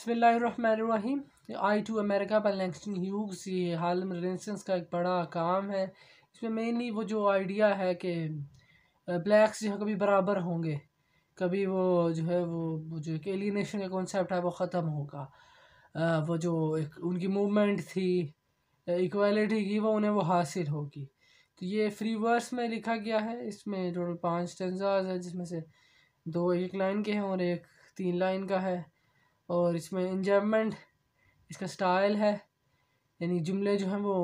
बिस्मिल्लाहिर्रहमानिर्रहीम। I too America by Langston Hughes ये Harlem renaissance का एक बड़ा काम है। इसमें मेनली वो जो आइडिया है कि ब्लैक्स जो है कभी बराबर होंगे, कभी वो जो है वो जो एक एलियनेशन का कॉन्सेप्ट है वो ख़त्म होगा। वो जो एक उनकी मूवमेंट थी इक्वालिटी की, वो उन्हें वो हासिल होगी। तो ये फ्री वर्स में लिखा गया है। इसमें टोटल 5 स्टेंजाज है, जिसमें से 2 एक लाइन के हैं और एक 3 लाइन का है। और इसमें इंजमेंट इसका स्टाइल है, यानी जुमले जो हैं वो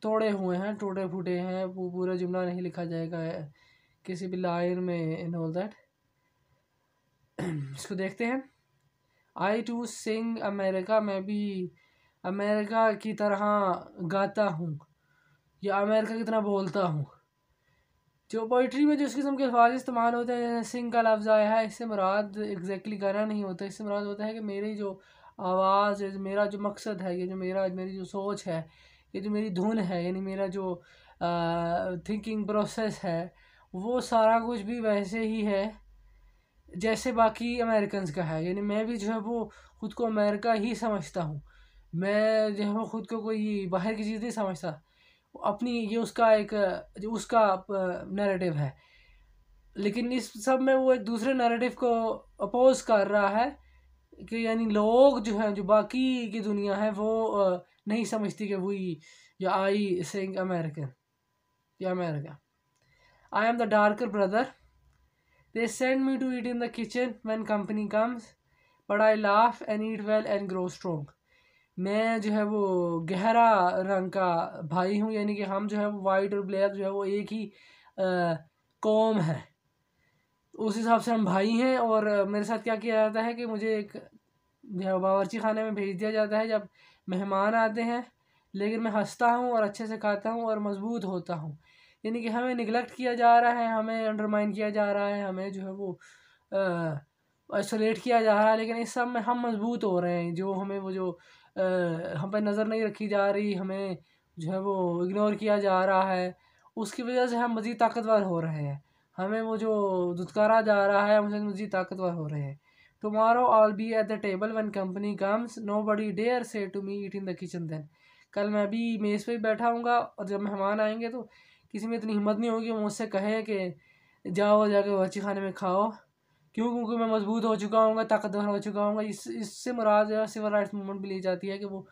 तोड़े हुए हैं, टूटे फूटे हैं, वो पूरा जुमला नहीं लिखा जाएगा किसी भी लाइन में इन ऑल दैट। इसको देखते हैं। आई टू सिंग अमेरिका, मैं भी अमेरिका की तरह गाता हूँ या अमेरिका की तरह बोलता हूँ। जो पोइट्री में जो इस किस्म के अल्फाज इस्तेमाल होते हैं, जैसे सिंग का लफ्ज़ आया है, इससे मुराद एग्जैक्टली गाना नहीं होता। इससे मुराद होता है कि मेरी जो आवाज़ है, मेरा जो मकसद है, ये जो मेरी जो सोच है, ये जो मेरी धुन है, यानी मेरा जो थिंकिंग प्रोसेस है, वो सारा कुछ भी वैसे ही है जैसे बाकी अमेरिकन्स का है। यानी मैं भी जो है वो ख़ुद को अमेरिका ही समझता हूँ। मैं जो है वो ख़ुद को कोई बाहर की चीज़ नहीं समझता। अपनी ये उसका एक जो उसका नैरेटिव है, लेकिन इस सब में वो एक दूसरे नैरेटिव को अपोज कर रहा है कि यानी लोग जो हैं, जो बाकी की दुनिया है, वो नहीं समझती कि वही या आई सेइंग अमेरिकन या America. I am the darker brother, they send me to eat in the kitchen when company comes, but I laugh and eat well and grow strong. मैं जो है वो गहरा रंग का भाई हूँ, यानी कि हम जो है वो वाइट और ब्लैक जो है वो एक ही कौम है, उस हिसाब से हम भाई हैं। और मेरे साथ क्या किया जाता है कि मुझे एक बावर्ची खाने में भेज दिया जाता है जब मेहमान आते हैं, लेकिन मैं हंसता हूँ और अच्छे से खाता हूँ और मजबूत होता हूँ। यानी कि हमें निगलेक्ट किया जा रहा है, हमें अंडरमाइन किया जा रहा है, हमें जो है वो आइसोलेट किया जा रहा है, लेकिन इस सब में हम मजबूत हो रहे हैं। जो हमें वो जो हम पे नज़र नहीं रखी जा रही, हमें जो है वो इग्नोर किया जा रहा है, उसकी वजह से हम मज़ीद ताकतवर हो रहे हैं। हमें वो जो दुत्कारा जा रहा है, हमसे मज़ीद ताकतवर हो रहे हैं। Tomorrow I'll be at the table when company comes, nobody dare say to me eat in the kitchen then। कल मैं भी मेज़ पे बैठा हूँगा और जब मेहमान आएंगे तो किसी में इतनी हिम्मत नहीं होगी मुझसे कहे कि जाओ जाके बावर्ची खाने में खाओ। क्यों? क्योंकि मैं मजबूत हो चुका हूँ, ताकतवर हो चुका हूँ। इससे मुराद जो है सिविल राइट्स मूवमेंट भी ली जाती है कि वो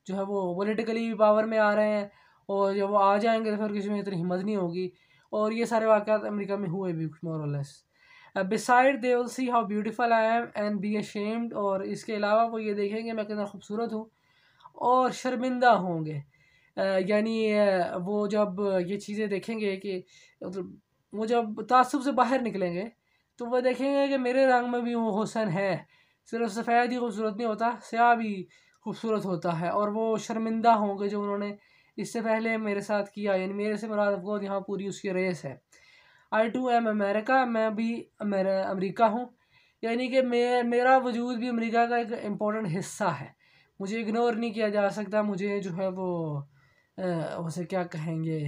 जो है वो पॉलिटिकली पावर में आ रहे हैं, और जब वो आ जाएंगे तो फिर किसी में इतनी हिम्मत नहीं होगी। और ये सारे वाक़यात अमेरिका में हुए भी मोर और less. Beside they will see how beautiful I am and be ashamed, और इसके अलावा वो ये देखेंगे मैं कितना खूबसूरत हूँ और शर्मिंदा होंगे। यानी वो जब ये चीज़ें देखेंगे कि मतलब वो जब तासुब से बाहर निकलेंगे तो वो देखेंगे कि मेरे रंग में भी वो हुस्न है। सिर्फ सफ़ेद ही खूबसूरत नहीं होता, स्याह भी खूबसूरत होता है। और वो शर्मिंदा होंगे जो उन्होंने इससे पहले मेरे साथ किया, यानी मेरे से मुराद वो यहाँ पूरी उसकी रेस है। आई टू एम अमेरिका, मैं भी अमेरिका हूँ, यानी कि मेरा वजूद भी अमेरिका का एक इम्पोर्टेंट हिस्सा है। मुझे इग्नोर नहीं किया जा सकता। मुझे जो है वो उसे क्या कहेंगे,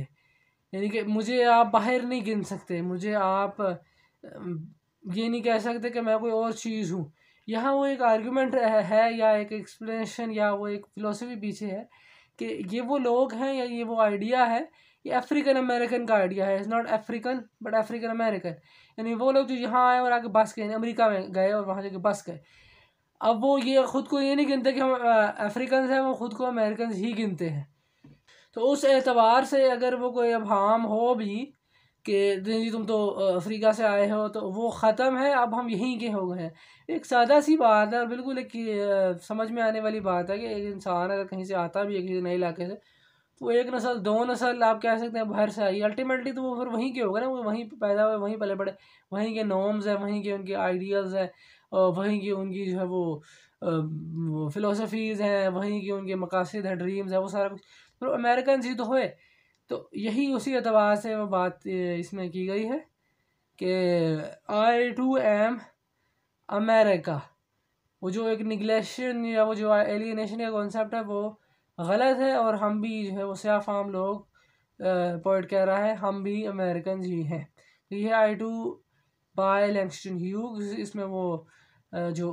यानी कि मुझे आप बाहर नहीं गिन सकते। मुझे आप ये नहीं कह सकते कि मैं कोई और चीज़ हूँ। यहाँ वो एक आर्गूमेंट है या एक एक्सप्लेनेशन या वो एक फ़िलोसफी पीछे है कि ये वो लोग हैं या ये वो आइडिया है, ये अफ्रीकन अमेरिकन का आइडिया है। It's not African but African American. यानी वो लोग जो यहाँ आए और आके बस गए, अमेरिका में गए और वहाँ जाके बस गए। अब वो ये ख़ुद को ये नहीं गिनते कि हम अफ्रीकन हैं, वो ख़ुद को अमेरिकन ही गिनते हैं। तो उस एतबार से अगर वो कोई अब हार्म हो भी कि जी तुम तो अफ्रीका से आए हो, तो वो ख़त्म है, अब हम यहीं के हो गए हैं। एक सादा सी बात है और बिल्कुल एक समझ में आने वाली बात है कि एक इंसान अगर कहीं से आता भी है किसी नए इलाके से, तो एक नस्ल 2 नस्ल आप कह सकते हैं बाहर से आई, अल्टीमेटली तो वो फिर वहीं के होगा ना। वो वहीं पैदा हुए, वहीं पले बड़े, वहीं के नॉर्म्स हैं, वहीं के उनके आइडियाज़ हैं, और वहीं की उनकी जो है वो फ़िलोसफीज़ हैं, वहीं के उनके मकासद हैं, ड्रीम्स हैं, वो सारा कुछ तो अमेरिकन ही तो हुए। तो यही उसी एतबार से वो बात इसमें की गई है कि आई टू एम अमेरिका। वो जो एक निगलेशन या वो जो एलियनेशन का कॉन्सेप्ट है वो गलत है, और हम भी जो है वो स्याह फाम लोग, पोइट कह रहा है, हम भी अमेरिकन ही हैं। तो ये आई टू बाय लैंगस्टन ह्यूग्स, इसमें वो जो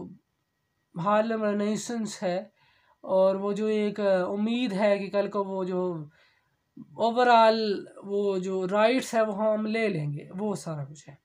हार्लेम रेनेसांस है, और वो जो एक उम्मीद है कि कल को वो जो ओवरऑल वो जो राइट्स है वो हम ले लेंगे, वो सारा कुछ है।